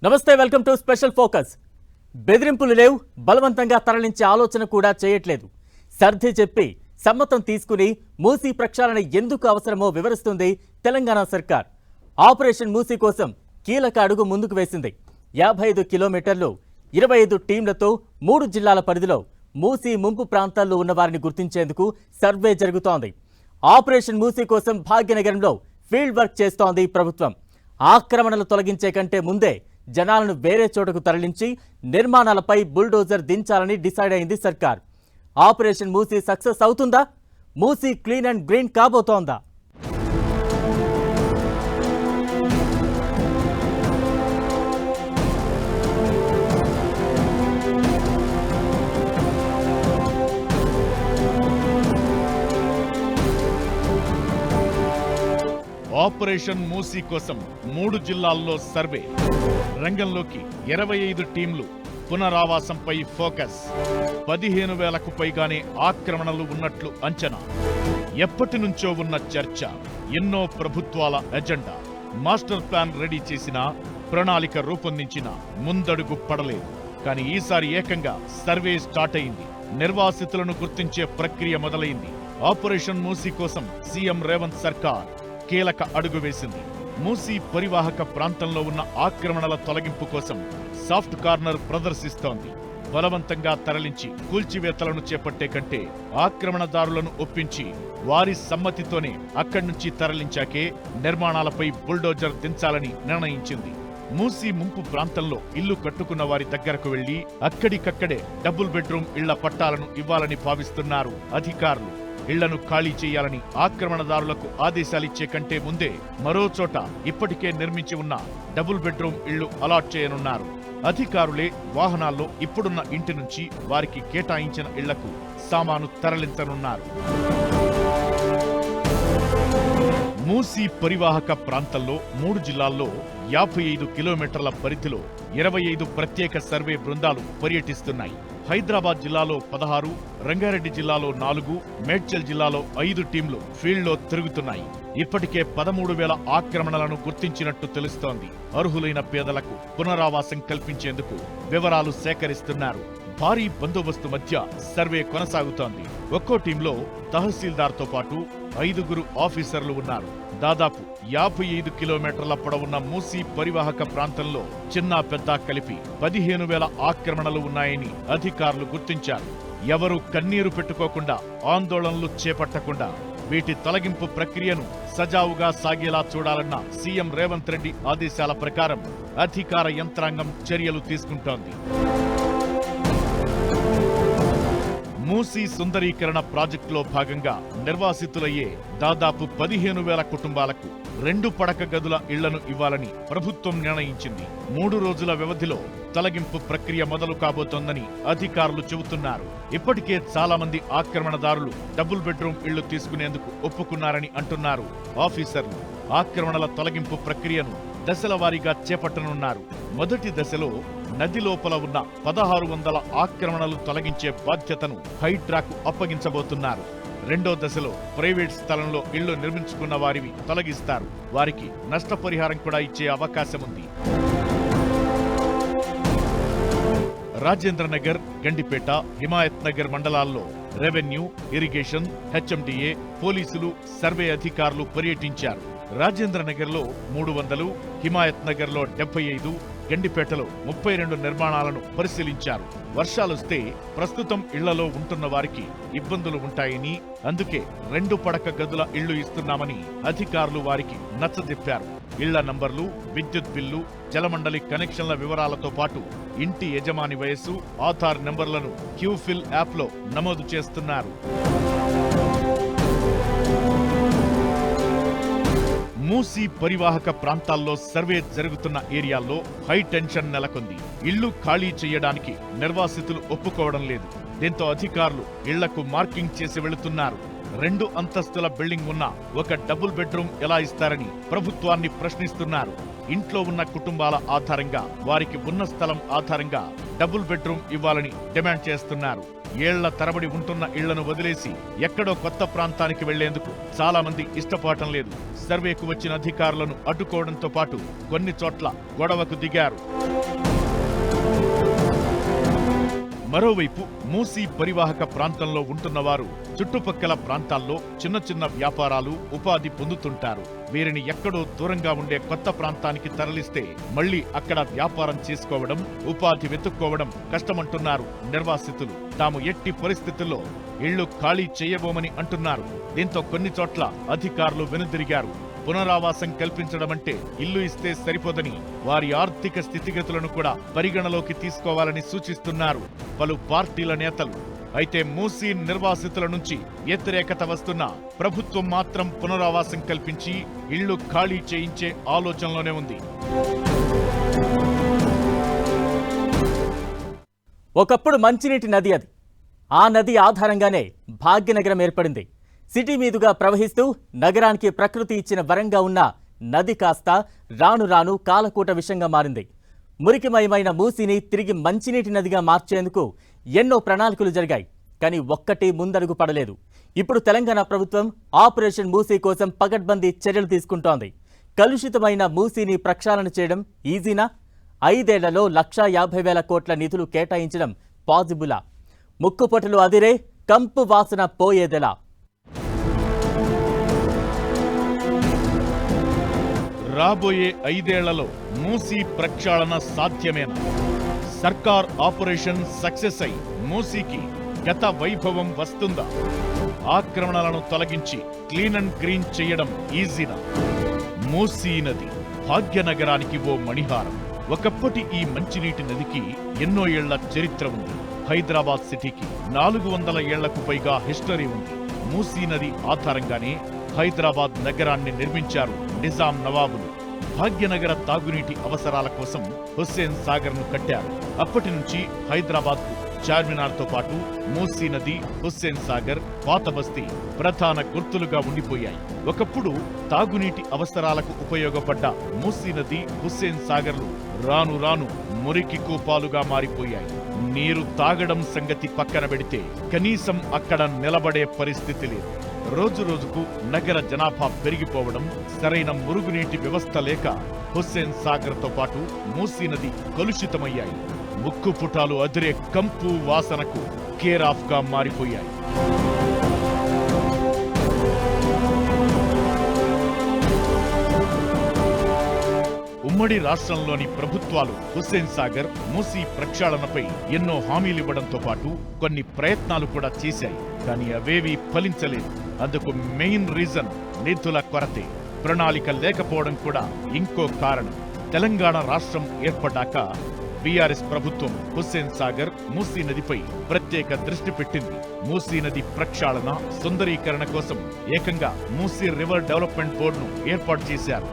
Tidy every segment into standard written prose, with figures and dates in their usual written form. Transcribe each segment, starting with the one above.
నమస్తే, welcome to special focus. బెదిరింపులు లేవు, బలవంతంగా తరలించే ఆలోచన కూడా చేయట్లేదు. సర్ది చెప్పి సమ్మతం తీసుకుని మూసీ ప్రక్షాళన ఎందుకు అవసరమో వివరిస్తుంది తెలంగాణ సర్కార్. ఆపరేషన్ మూసీ కోసం కీలక అడుగు ముందుకు వేసింది. 55 కిలోమీటర్లు 25 టీంలతో 3 జిల్లాల పరిధిలో మూసీ ముంపు ప్రాంతాల్లో ఉన్న వారిని గుర్తించేందుకు సర్వే జరుగుతోంది. ఆపరేషన్ మూసీ కోసం భాగ్యనగరంలో ఫీల్డ్ వర్క్ చేస్తోంది ప్రభుత్వం. ఆక్రమణలు తొలగించే కంటే ముందే జనాలను వేరే చోటకు తరలించి నిర్మాణాలపై బుల్డోజర్ దించాలని డిసైడ్ అయింది సర్కార్. ఆపరేషన్ మూసీ సక్సెస్ అవుతుందా? మూసీ క్లీన్ అండ్ గ్రీన్ కాబోతోందా? ఆపరేషన్ మూసీ కోసం 3 జిల్లాల్లో సర్వే. రంగంలోకి 25 టీంలు. పునరావాసంపై ఫోకస్. 15,000కు పైగానే ఆక్రమణలు ఉన్నట్లు అంచనా. ఎప్పటి నుంచో ఉన్న చర్చ. ఎన్నో ప్రభుత్వాల ఎజెండా. మాస్టర్ ప్లాన్ రెడీ చేసినా, ప్రణాళిక రూపొందించినా ముందడుగు పడలేదు. కానీ ఈసారి ఏకంగా సర్వే స్టార్ట్ అయింది. నిర్వాసితులను గుర్తించే ప్రక్రియ మొదలైంది. ఆపరేషన్ మూసీ కోసం సీఎం రేవంత్ సర్కార్ కీలక అడుగు వేసింది. మూసీ పరివాహక ప్రాంతంలో ఉన్న ఆక్రమణల తొలగింపు కోసం సాఫ్ట్ కార్నర్ ప్రదర్శిస్తోంది. బలవంతంగా తరలించి కూల్చివేతలను చేపట్టే కంటే ఆక్రమణదారులను ఒప్పించి వారి సమ్మతితోనే అక్కడి నుంచి తరలించాకే నిర్మాణాలపై బుల్డోజర్ దించాలని నిర్ణయించింది. మూసీ ముంపు ప్రాంతంలో ఇల్లు కట్టుకున్న వారి దగ్గరకు వెళ్లి అక్కడికక్కడే డబుల్ బెడ్రూమ్ ఇళ్ల పట్టాలను ఇవ్వాలని భావిస్తున్నారు అధికారులు. ఇళ్లను ఖాళీ చేయాలని ఆక్రమణదారులకు ఆదేశాలిచ్చే కంటే ముందే మరో చోట ఇప్పటికే నిర్మించి ఉన్న డబుల్ బెడ్రూమ్ ఇళ్లు అలాట్ చేయనున్నారు. అధికారులే వాహనాల్లో ఇప్పుడున్న ఇంటి నుంచి వారికి కేటాయించిన ఇళ్లకు సామాను తరలించనున్నారు. మూసీ పరివాహక ప్రాంతంలో 3 జిల్లాల్లో 55 కిలోమీటర్ల పరిధిలో 25 ప్రత్యేక సర్వే బృందాలు పర్యటిస్తున్నాయి. హైదరాబాద్ జిల్లాలో 16, రంగారెడ్డి జిల్లాలో 4, మేడ్చల్ జిల్లాలో 5 టీంలు ఫీల్డ్లో తిరుగుతున్నాయి. ఇప్పటికే 13,000 ఆక్రమణలను గుర్తించినట్టు తెలుస్తోంది. అర్హులైన పేదలకు పునరావాసం కల్పించేందుకు వివరాలు సేకరిస్తున్నారు. భారీ బందోబస్తు మధ్య సర్వే కొనసాగుతోంది. ఒక్కో టీంలో తహసీల్దార్తో పాటు 5గురు ఆఫీసర్లు ఉన్నారు. దాదాపు 55 కిలోమీటర్ల పొడవున్న మూసీ పరివాహక ప్రాంతంలో చిన్న పెద్ద కలిపి 15,000 ఆక్రమణలు ఉన్నాయని అధికారులు గుర్తించారు. ఎవరూ కన్నీరు పెట్టుకోకుండా, ఆందోళనలు చేపట్టకుండా వీటి తొలగింపు ప్రక్రియను సజావుగా సాగేలా చూడాలన్న సీఎం రేవంత్ రెడ్డి ఆదేశాల ప్రకారం అధికార యంత్రాంగం చర్యలు తీసుకుంటోంది. మూసీ సుందరీకరణ ప్రాజెక్టులో భాగంగా నిర్వాసితులయ్యే దాదాపు 15,000 కుటుంబాలకు 2 పడక గదుల ఇళ్లను ఇవ్వాలని ప్రభుత్వం నిర్ణయించింది. 3 రోజుల వ్యవధిలో తొలగింపు ప్రక్రియ మొదలు కాబోతోందని అధికారులు చెబుతున్నారు. ఇప్పటికే చాలా మంది ఆక్రమణదారులు డబుల్ బెడ్రూమ్ ఇళ్లు తీసుకునేందుకు ఒప్పుకున్నారని అంటున్నారు ఆఫీసర్లు. ఆక్రమణల తొలగింపు ప్రక్రియను దశల వారీగా చేపట్టనున్నారు. మొదటి దశలో నది లోపల ఉన్న 1600 ఆక్రమణలు తొలగించే బాధ్యతను హైడ్రాకు అప్పగించబోతున్నారు. రెండో దశలో ప్రైవేట్ స్థలంలో ఇళ్లు నిర్మించుకున్న వారివి తొలగిస్తారు. వారికి నష్టపరిహారం కూడా ఇచ్చే అవకాశం ఉంది. రాజేంద్రనగర్, గండిపేట, హిమాయత్ నగర్ మండలాల్లో రెవెన్యూ, ఇరిగేషన్, హెచ్ఎండిఏ, పోలీసులు, సర్వే అధికారులు పర్యటించారు. రాజేంద్రనగర్లో 300, హిమాయత్ నగర్లో 75, గండిపేటలో 32 నిర్మాణాలను పరిశీలించారు. వర్షాలొస్తే ప్రస్తుతం ఇళ్లలో ఉంటున్న వారికి ఇబ్బందులు ఉంటాయని, అందుకే 2 పడక గదుల ఇళ్లు ఇస్తున్నామని అధికారులు వారికి నచ్చజెప్పారు. ఇళ్ల నంబర్లు, విద్యుత్ బిల్లు, జలమండలి కనెక్షన్ల వివరాలతో పాటు ఇంటి యజమాని వయస్సు, ఆధార్ నంబర్లను క్యూఫిల్ యాప్లో నమోదు చేస్తున్నారు. మూసీ పరివాహక ప్రాంతాల్లో సర్వే జరుగుతున్న ఏరియాల్లో హై టెన్షన్ నెలకొంది. ఇళ్లు ఖాళీ చేయడానికి నిర్వాసితులు ఒప్పుకోవడం లేదు. దీంతో అధికారులు ఇళ్లకు మార్కింగ్ చేసి వెళుతున్నారు. 2 అంతస్తుల బిల్డింగ్ ఉన్న ఒక డబుల్ బెడ్రూమ్ ఎలా ఇస్తారని ప్రభుత్వాన్ని ప్రశ్నిస్తున్నారు. ఇంట్లో ఉన్న కుటుంబాల ఆధారంగా, వారికి ఉన్న స్థలం ఆధారంగా డబుల్ బెడ్రూమ్ ఇవ్వాలని డిమాండ్ చేస్తున్నారు. ఏళ్ల తరబడి ఉంటున్న ఇళ్లను వదిలేసి ఎక్కడో కొత్త ప్రాంతానికి వెళ్లేందుకు చాలా మంది ఇష్టపడటం లేదు. సర్వేకు వచ్చిన అధికారులను అడ్డుకోవడంతో పాటు కొన్ని చోట్ల గొడవకు దిగారు. మరోవైపు మూసీ పరివాహక ప్రాంతంలో ఉంటున్నవారు చుట్టుపక్కల ప్రాంతాల్లో చిన్న చిన్న వ్యాపారాలు, ఉపాధి పొందుతుంటారు. వీరిని ఎక్కడో దూరంగా ఉండే కొత్త ప్రాంతానికి తరలిస్తే మళ్లీ అక్కడ వ్యాపారం చేసుకోవడం, ఉపాధి వెతుక్కోవడం కష్టమంటున్నారు నిర్వాసితులు. తాము ఎట్టి పరిస్థితుల్లో ఇళ్లు ఖాళీ చేయబోమని అంటున్నారు. దీంతో కొన్ని చోట్ల అధికారులు వెనుదిరిగారు. పునరావాసం కల్పించడమంటే ఇల్లు ఇస్తే సరిపోదని వారి ఆర్థిక స్థితిగతులను కూడా పరిగణలోకి తీసుకోవాలని సూచిస్తున్నారు పలు పార్టీల నేతలు. అయితే మూసీ నిర్వాసితుల నుంచి వ్యతిరేకత వస్తున్నా ప్రభుత్వం మాత్రం పునరావాసం కల్పించి ఇళ్లు ఖాళీ చేయించే ఆలోచనలోనే ఉంది. ఒకప్పుడు మంచినీటి నది అది. ఆ నది ఆధారంగానే భాగ్యనగరం ఏర్పడింది. సిటీ మీదుగా ప్రవహిస్తూ నగరానికి ప్రకృతి ఇచ్చిన వరంగా ఉన్న నది కాస్త రాను రాను కాలకూట విషంగా మారింది. మురికిమయమైన మూసీని తిరిగి మంచినీటి నదిగా మార్చేందుకు ఎన్నో ప్రణాళికలు జరిగాయి. కానీ ఒక్కటి ముందడుగు పడలేదు. ఇప్పుడు తెలంగాణ ప్రభుత్వం ఆపరేషన్ మూసీ కోసం పకడ్బందీ చర్యలు తీసుకుంటోంది. కలుషితమైన మూసీని ప్రక్షాళన చేయడం ఈజీనా? 5 ఏళ్లలో 1,50,000 కోట్ల నిధులు కేటాయించడం పాజిబులా? ముక్కుపొటలు అదిరే కంపు వాసన పోయేదెలా? రాబోయే 5 ఏళ్లలో మూసీ ప్రక్షాళన సాధ్యమేనా? సర్కార్ ఆపరేషన్ సక్సెస్ అయి మూసీకి గత వైభవం వస్తుందా? ఆక్రమణలను తొలగించి క్లీన్ అండ్ గ్రీన్ చేయడం ఈజీనా? మూసీ నది భాగ్యనగరానికి ఓ మణిహారం. ఒకప్పటి ఈ మంచినీటి నదికి ఎన్నో ఏళ్ల చరిత్ర ఉంది. హైదరాబాద్ సిటీకి 400 ఏళ్లకు పైగా హిస్టరీ ఉంది. మూసీ నది ఆధారంగానే హైదరాబాద్ నగరాన్ని నిర్మించారు నిజాం నవాబులు. భాగ్యనగర తాగునీటి అవసరాల కోసం హుస్సేన్ సాగర్ ను కట్టారు. అప్పటి నుంచి హైదరాబాద్ కు చార్మినార్తో పాటు మూసీ నది, హుస్సేన్ సాగర్, పాత బస్తీ ప్రధాన గుర్తులుగా ఉండిపోయాయి. ఒకప్పుడు తాగునీటి అవసరాలకు ఉపయోగపడ్డ మూసీ నది, హుస్సేన్ సాగర్లు రాను రాను మురికి కూపాలుగా మారిపోయాయి. నీరు తాగడం సంగతి పక్కన పెడితే కనీసం అక్కడ నిలబడే పరిస్థితి లేదు. రోజు రోజుకు నగర జనాభా పెరిగిపోవడం, సరైన మురుగునీటి వ్యవస్థ లేక హుస్సేన్ సాగర్ తో పాటు మూసీ నది కలుషితమయ్యాయి. ముక్కు పుటాలు అదిరే కంపు వాసనకు కేర్ ఆఫ్ గా మారిపోయాయి. ఉమ్మడి రాష్ట్రంలోని ప్రభుత్వాలు హుస్సేన్ సాగర్, మూసీ ప్రక్షాళనపై ఎన్నో హామీలివ్వడంతో పాటు కొన్ని ప్రయత్నాలు కూడా చేశాయి. కానీ అవేవీ ఫలించలేదు. అందుకు మెయిన్ రీజన్ నిధుల కొరతే. ప్రణాళిక లేకపోవడం కూడా ఇంకో కారణం. తెలంగాణ రాష్ట్రం ఏర్పడ్డాక బీఆర్ఎస్ ప్రభుత్వం హుస్సేన్ సాగర్, మూసీ నదిపై ప్రత్యేక దృష్టి పెట్టింది. మూసీ నది ప్రక్షాళన, సుందరీకరణ కోసం ఏకంగా మూసీ రివర్ డెవలప్మెంట్ బోర్డును ఏర్పాటు చేశారు.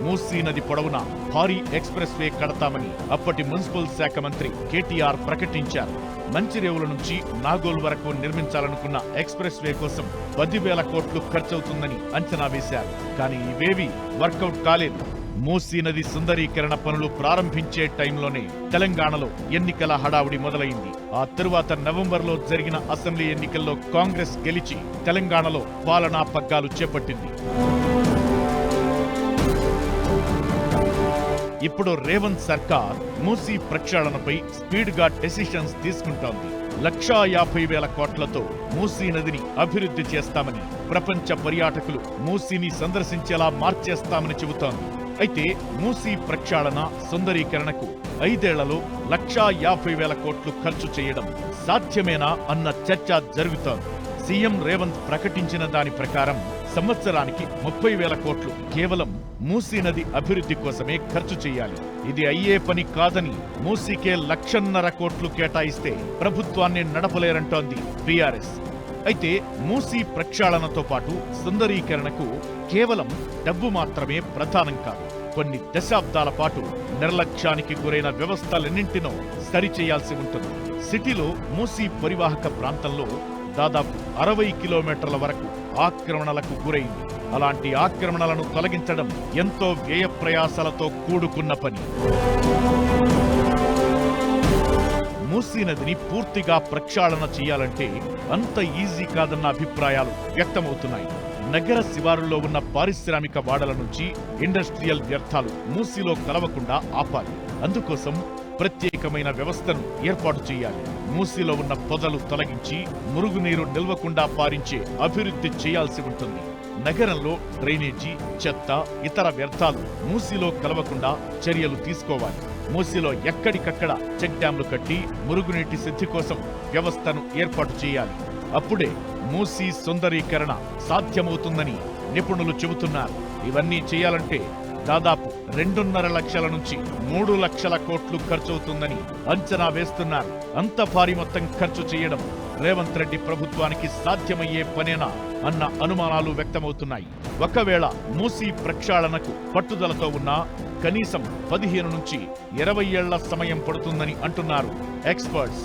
మూసీ నది పొడవునా భారీ ఎక్స్ప్రెస్ వే కడతామని అప్పటి మున్సిపల్ శాఖ మంత్రి కేటీఆర్ ప్రకటించారు. మంచిరేవుల నుంచి నాగోల్ వరకు నిర్మించాలనుకున్న ఎక్స్ప్రెస్ వే కోసం 10,000 కోట్లు ఖర్చవుతుందని అంచనా వేశారు. కానీ ఇవేవీ వర్కౌట్ కాలేదు. మూసీ నది సుందరీకరణ పనులు ప్రారంభించే టైంలోనే తెలంగాణలో ఎన్నికల హడావుడి మొదలైంది. ఆ తరువాత నవంబర్లో జరిగిన అసెంబ్లీ ఎన్నికల్లో కాంగ్రెస్ గెలిచి తెలంగాణలో పాలనా పగ్గాలు చేపట్టింది. ఇప్పుడు రేవంత్ సర్కార్ మూసీ ప్రక్షాళనపై స్పీడ్ గా డెసిషన్స్ తీసుకుంటోంది. 1,50,000 కోట్లతో మూసీ నదిని అభివృద్ధి చేస్తామని, ప్రపంచ పర్యాటకులు మూసీని సందర్శించేలా మార్చేస్తామని చెబుతోంది. అయితే మూసీ ప్రక్షాళన, సుందరీకరణకు 5 ఏళ్లలో 1,50,000 కోట్లు ఖర్చు చేయడం సాధ్యమేనా అన్న చర్చ జరుగుతోంది. సీఎం రేవంత్ ప్రకటించిన దాని ప్రకారం సంవత్సరానికి 30,000 కోట్లు కేవలం మూసీ నది అభివృద్ధి కోసమే ఖర్చు చేయాలి. ఇది అయ్యే పని కాదని మూసీకే 1,50,000 కోట్లు కేటాయిస్తే ప్రభుత్వాన్ని నడపలేరంటోంది బీఆర్ఎస్. అయితే మూసీ ప్రక్షాళనతో పాటు సుందరీకరణకు కేవలం డబ్బు మాత్రమే ప్రధానం కాదు. కొన్ని దశాబ్దాల పాటు నిర్లక్ష్యానికి గురైన వ్యవస్థలన్నింటినో సరిచేయాల్సి ఉంటుంది. సిటీలో మూసీ పరివాహక ప్రాంతంలో దాదాపు 60 కిలోమీటర్ల వరకు ఆక్రమణలకు గురైంది. అలాంటి ఆక్రమణలను తొలగించడం ఎంతో వ్యయ ప్రయాసాలతో కూడుకున్న పని. మూసీ నదిని పూర్తిగా ప్రక్షాళన చేయాలంటే అంత ఈజీ కాదన్న అభిప్రాయాలు వ్యక్తమవుతున్నాయి. నగర శివారుల్లో ఉన్న పారిశ్రామిక వాడల నుంచి ఇండస్ట్రియల్ వ్యర్థాలు మూసీలో కలవకుండా ఆపాలి. అందుకోసం ప్రత్యేకమైన వ్యవస్థను ఏర్పాటు చేయాలి. మూసీలో ఉన్న పొదలు తొలగించి మురుగునీరు నిల్వకుండా పారించే అభివృద్ధి చేయాల్సి ఉంటుంది. నగరంలో డ్రైనేజీ, చెత్త, ఇతర వ్యర్థాలు మూసీలో కలవకుండా చర్యలు తీసుకోవాలి. మూసీలో ఎక్కడికక్కడ చెక్ డ్యాంలు కట్టి మురుగునీటి శుద్ధి కోసం వ్యవస్థను ఏర్పాటు చేయాలి. అప్పుడే మూసీ సుందరీకరణ సాధ్యమవుతుందని నిపుణులు చెబుతున్నారు. ఇవన్నీ చేయాలంటే దాదాపు 2.5 లక్షల నుంచి 3 లక్షల కోట్లు ఖర్చవుతుందని అంచనా వేస్తున్నారు. అంత భారీ మొత్తం ఖర్చు చేయడం రేవంత్ రెడ్డి ప్రభుత్వానికి సాధ్యమయ్యే పనేనా అన్న అనుమానాలు వ్యక్తమవుతున్నాయి. ఒకవేళ మూసీ ప్రక్షాళనకు పట్టుదలతో ఉన్నా కనీసం 15 నుంచి 20 ఏళ్ల సమయం పడుతుందని అంటున్నారు ఎక్స్పర్ట్స్.